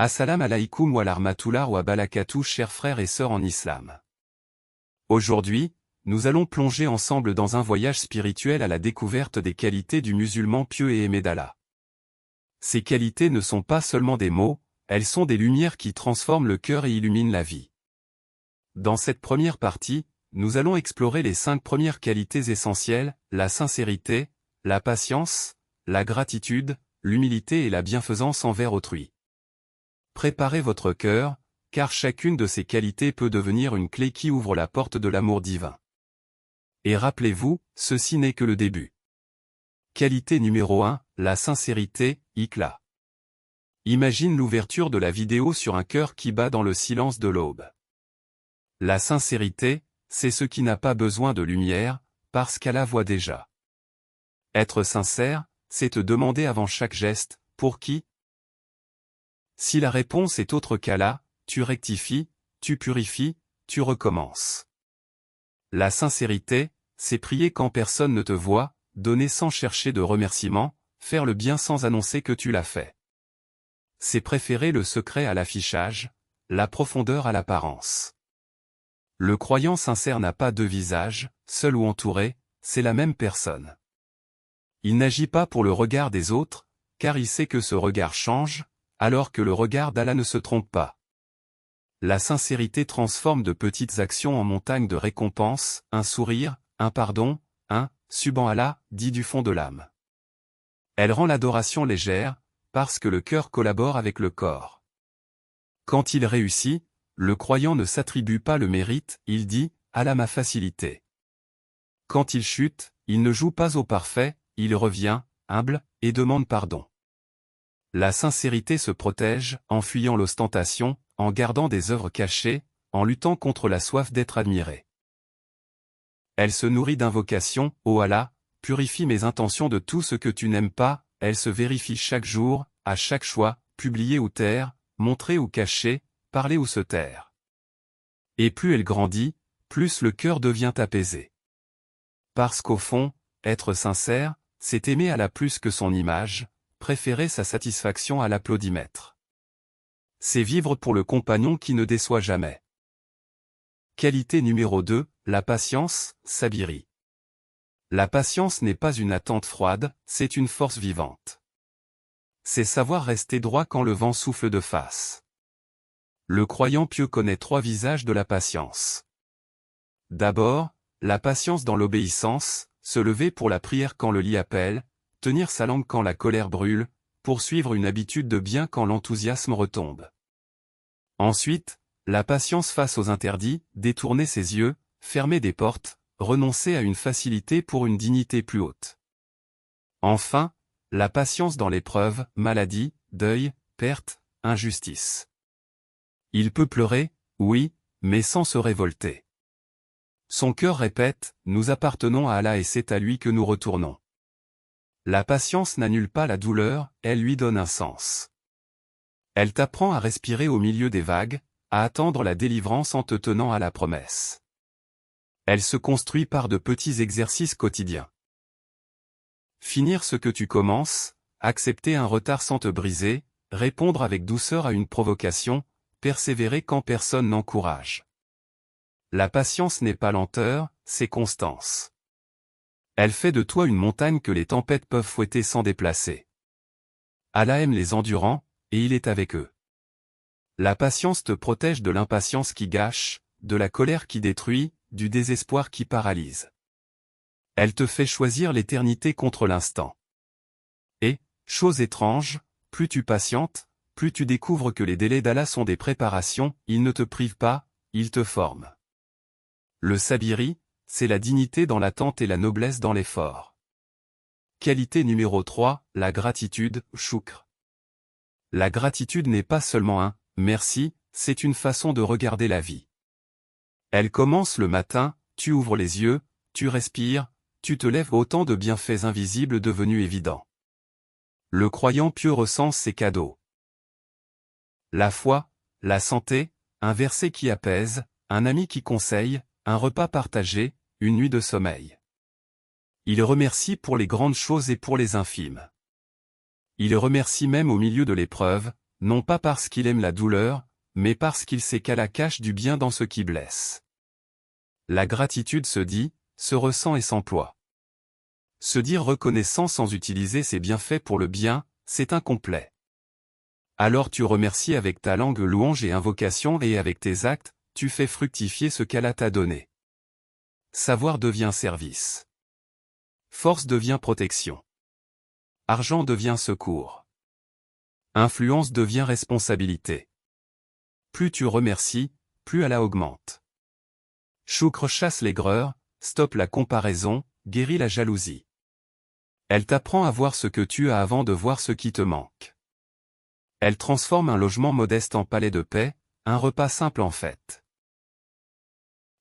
Assalam alaykoum wa rahmatullah wa barakatuh, chers frères et sœurs en islam. Aujourd'hui, nous allons plonger ensemble dans un voyage spirituel à la découverte des qualités du musulman pieux et aimé d'Allah. Ces qualités ne sont pas seulement des mots, elles sont des lumières qui transforment le cœur et illuminent la vie. Dans cette première partie, nous allons explorer les 5 premières qualités essentielles, la sincérité, la patience, la gratitude, l'humilité et la bienfaisance envers autrui. Préparez votre cœur, car chacune de ces qualités peut devenir une clé qui ouvre la porte de l'amour divin. Et rappelez-vous, ceci n'est que le début. Qualité numéro 1, la sincérité, Ikhlas. Imagine l'ouverture de la vidéo sur un cœur qui bat dans le silence de l'aube. La sincérité, c'est ce qui n'a pas besoin de lumière, parce qu'Allah voit déjà. Être sincère, c'est te demander avant chaque geste, pour qui? Si la réponse est autre qu'Allah, tu rectifies, tu purifies, tu recommences. La sincérité, c'est prier quand personne ne te voit, donner sans chercher de remerciement, faire le bien sans annoncer que tu l'as fait. C'est préférer le secret à l'affichage, la profondeur à l'apparence. Le croyant sincère n'a pas deux visages, seul ou entouré, c'est la même personne. Il n'agit pas pour le regard des autres, car il sait que ce regard change, alors que le regard d'Allah ne se trompe pas. La sincérité transforme de petites actions en montagnes de récompenses, un sourire, un pardon, un « Subhan Allah » dit du fond de l'âme. Elle rend l'adoration légère, parce que le cœur collabore avec le corps. Quand il réussit, le croyant ne s'attribue pas le mérite, il dit « Allah m'a facilité ». Quand il chute, il ne joue pas au parfait, il revient, humble, et demande pardon. La sincérité se protège, en fuyant l'ostentation, en gardant des œuvres cachées, en luttant contre la soif d'être admiré. Elle se nourrit d'invocations, ô Allah, purifie mes intentions de tout ce que tu n'aimes pas, elle se vérifie chaque jour, à chaque choix, publier ou taire, montrer ou cacher, parler ou se taire. Et plus elle grandit, plus le cœur devient apaisé. Parce qu'au fond, être sincère, c'est aimer Allah plus que son image, préférer sa satisfaction à l'applaudimètre. C'est vivre pour le compagnon qui ne déçoit jamais. Qualité numéro 2, la patience, Sabiri. La patience n'est pas une attente froide, c'est une force vivante. C'est savoir rester droit quand le vent souffle de face. Le croyant pieux connaît 3 visages de la patience. D'abord, la patience dans l'obéissance, se lever pour la prière quand le lit appelle, tenir sa langue quand la colère brûle, poursuivre une habitude de bien quand l'enthousiasme retombe. Ensuite, la patience face aux interdits, détourner ses yeux, fermer des portes, renoncer à une facilité pour une dignité plus haute. Enfin, la patience dans l'épreuve, maladie, deuil, perte, injustice. Il peut pleurer, oui, mais sans se révolter. Son cœur répète, nous appartenons à Allah et c'est à lui que nous retournons. La patience n'annule pas la douleur, elle lui donne un sens. Elle t'apprend à respirer au milieu des vagues, à attendre la délivrance en te tenant à la promesse. Elle se construit par de petits exercices quotidiens. Finir ce que tu commences, accepter un retard sans te briser, répondre avec douceur à une provocation, persévérer quand personne n'encourage. La patience n'est pas lenteur, c'est constance. Elle fait de toi une montagne que les tempêtes peuvent fouetter sans déplacer. Allah aime les endurants, et il est avec eux. La patience te protège de l'impatience qui gâche, de la colère qui détruit, du désespoir qui paralyse. Elle te fait choisir l'éternité contre l'instant. Et, chose étrange, plus tu patientes, plus tu découvres que les délais d'Allah sont des préparations, ils ne te privent pas, ils te forment. Le sabiri, c'est la dignité dans l'attente et la noblesse dans l'effort. Qualité numéro 3, la gratitude, shukr. La gratitude n'est pas seulement un « merci », c'est une façon de regarder la vie. Elle commence le matin, tu ouvres les yeux, tu respires, tu te lèves, autant de bienfaits invisibles devenus évidents. Le croyant pieux recense ses cadeaux. La foi, la santé, un verset qui apaise, un ami qui conseille, un repas partagé, une nuit de sommeil. Il remercie pour les grandes choses et pour les infimes. Il remercie même au milieu de l'épreuve, non pas parce qu'il aime la douleur, mais parce qu'il sait qu'Allah cache du bien dans ce qui blesse. La gratitude se dit, se ressent et s'emploie. Se dire reconnaissant sans utiliser ses bienfaits pour le bien, c'est incomplet. Alors tu remercies avec ta langue louange et invocation et avec tes actes, tu fais fructifier ce qu'Allah t'a donné. Savoir devient service. Force devient protection. Argent devient secours. Influence devient responsabilité. Plus tu remercies, plus Allah augmente. Choukr chasse l'aigreur, stoppe la comparaison, guérit la jalousie. Elle t'apprend à voir ce que tu as avant de voir ce qui te manque. Elle transforme un logement modeste en palais de paix, un repas simple en fête.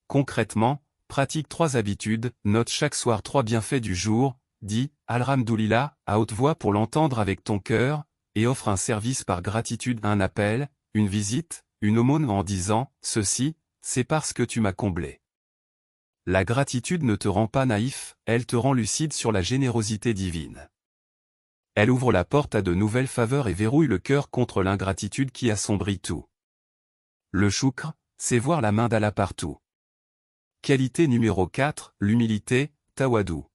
Concrètement, pratique 3 habitudes, note chaque soir 3 bienfaits du jour, dis « Alhamdoulilah » à haute voix pour l'entendre avec ton cœur, et offre un service par gratitude, un appel, une visite, une aumône en disant « Ceci, c'est parce que tu m'as comblé ». La gratitude ne te rend pas naïf, elle te rend lucide sur la générosité divine. Elle ouvre la porte à de nouvelles faveurs et verrouille le cœur contre l'ingratitude qui assombrit tout. Le choukr, c'est voir la main d'Allah partout. Qualité numéro 4, l'humilité, tawadou.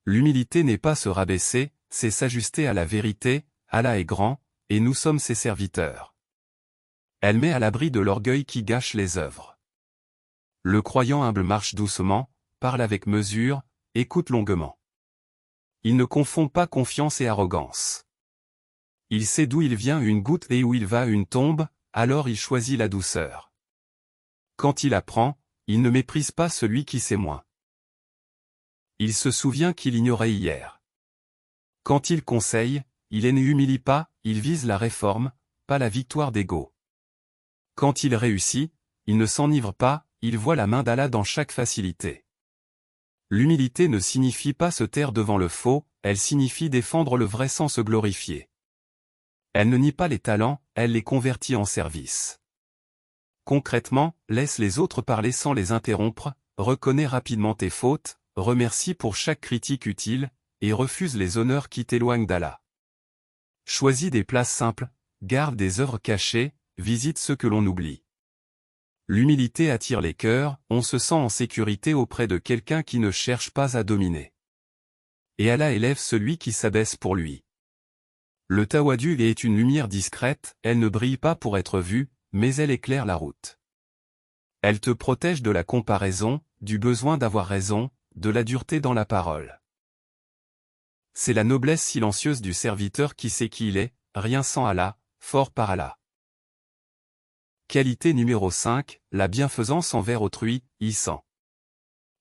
L'humilité n'est pas se rabaisser, c'est s'ajuster à la vérité, Allah est grand, et nous sommes ses serviteurs. Elle met à l'abri de l'orgueil qui gâche les œuvres. Le croyant humble marche doucement, parle avec mesure, écoute longuement. Il ne confond pas confiance et arrogance. Il sait d'où il vient une goutte et où il va une tombe, alors il choisit la douceur. Quand il apprend, il ne méprise pas celui qui sait moins. Il se souvient qu'il ignorait hier. Quand il conseille, il ne humilie pas, il vise la réforme, pas la victoire d'ego. Quand il réussit, il ne s'enivre pas, il voit la main d'Allah dans chaque facilité. L'humilité ne signifie pas se taire devant le faux, elle signifie défendre le vrai sans se glorifier. Elle ne nie pas les talents, elle les convertit en service. Concrètement, laisse les autres parler sans les interrompre, reconnais rapidement tes fautes, remercie pour chaque critique utile, et refuse les honneurs qui t'éloignent d'Allah. Choisis des places simples, garde des œuvres cachées, visite ceux que l'on oublie. L'humilité attire les cœurs, on se sent en sécurité auprès de quelqu'un qui ne cherche pas à dominer. Et Allah élève celui qui s'abaisse pour lui. Le tawadu est une lumière discrète, elle ne brille pas pour être vue, mais elle éclaire la route. Elle te protège de la comparaison, du besoin d'avoir raison, de la dureté dans la parole. C'est la noblesse silencieuse du serviteur qui sait qui il est, rien sans Allah, fort par Allah. Qualité numéro 5, la bienfaisance envers autrui, ihsan.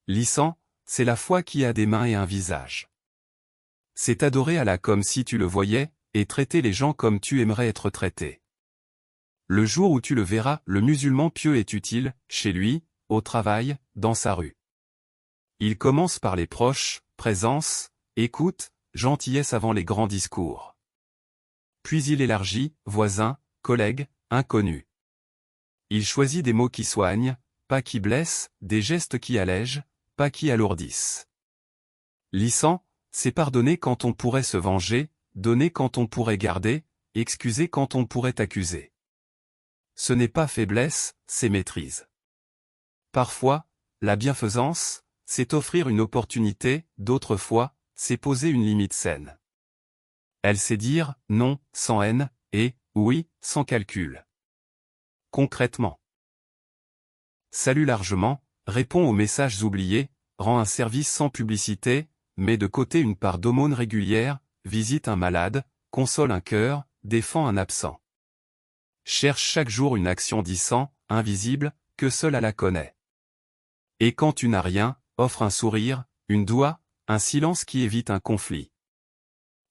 L'ihsan, c'est la foi qui a des mains et un visage. C'est adorer Allah comme si tu le voyais, et traiter les gens comme tu aimerais être traité. Le jour où tu le verras, le musulman pieux est utile, chez lui, au travail, dans sa rue. Il commence par les proches, présence, écoute, gentillesse avant les grands discours. Puis il élargit, voisins, collègues, inconnus. Il choisit des mots qui soignent, pas qui blessent, des gestes qui allègent, pas qui alourdissent. L'ihsan, c'est pardonner quand on pourrait se venger, donner quand on pourrait garder, excuser quand on pourrait accuser. Ce n'est pas faiblesse, c'est maîtrise. Parfois, la bienfaisance, c'est offrir une opportunité, d'autres fois, c'est poser une limite saine. Elle sait dire « non » sans haine, et « oui » sans calcul. Concrètement. Salue largement, réponds aux messages oubliés, rends un service sans publicité, mets de côté une part d'aumône régulière, visite un malade, console un cœur, défends un absent. Cherche chaque jour une action d'ihsan, invisible, que seul Allah connaît. Et quand tu n'as rien, offre un sourire, une doua, un silence qui évite un conflit.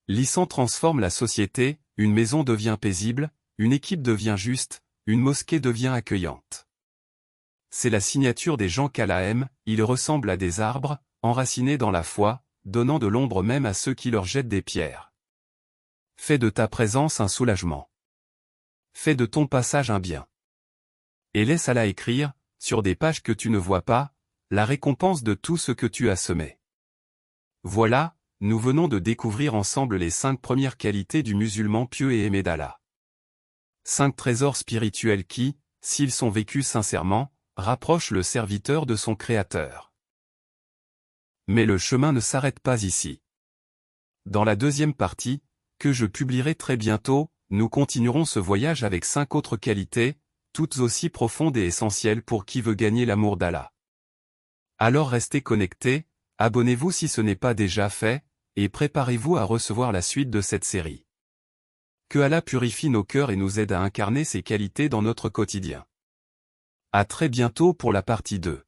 L'ihsan transforme la société, une maison devient paisible, une équipe devient juste, une mosquée devient accueillante. C'est la signature des gens qu'Allah aime, ils ressemblent à des arbres, enracinés dans la foi, donnant de l'ombre même à ceux qui leur jettent des pierres. Fais de ta présence un soulagement. Fais de ton passage un bien. Et laisse Allah écrire, sur des pages que tu ne vois pas, la récompense de tout ce que tu as semé. Voilà, nous venons de découvrir ensemble les 5 premières qualités du musulman pieux et aimé d'Allah. 5 trésors spirituels qui, s'ils sont vécus sincèrement, rapprochent le serviteur de son Créateur. Mais le chemin ne s'arrête pas ici. Dans la deuxième partie, que je publierai très bientôt, nous continuerons ce voyage avec 5 autres qualités, toutes aussi profondes et essentielles pour qui veut gagner l'amour d'Allah. Alors restez connectés, abonnez-vous si ce n'est pas déjà fait, et préparez-vous à recevoir la suite de cette série. Que Allah purifie nos cœurs et nous aide à incarner ses qualités dans notre quotidien. À très bientôt pour la partie 2.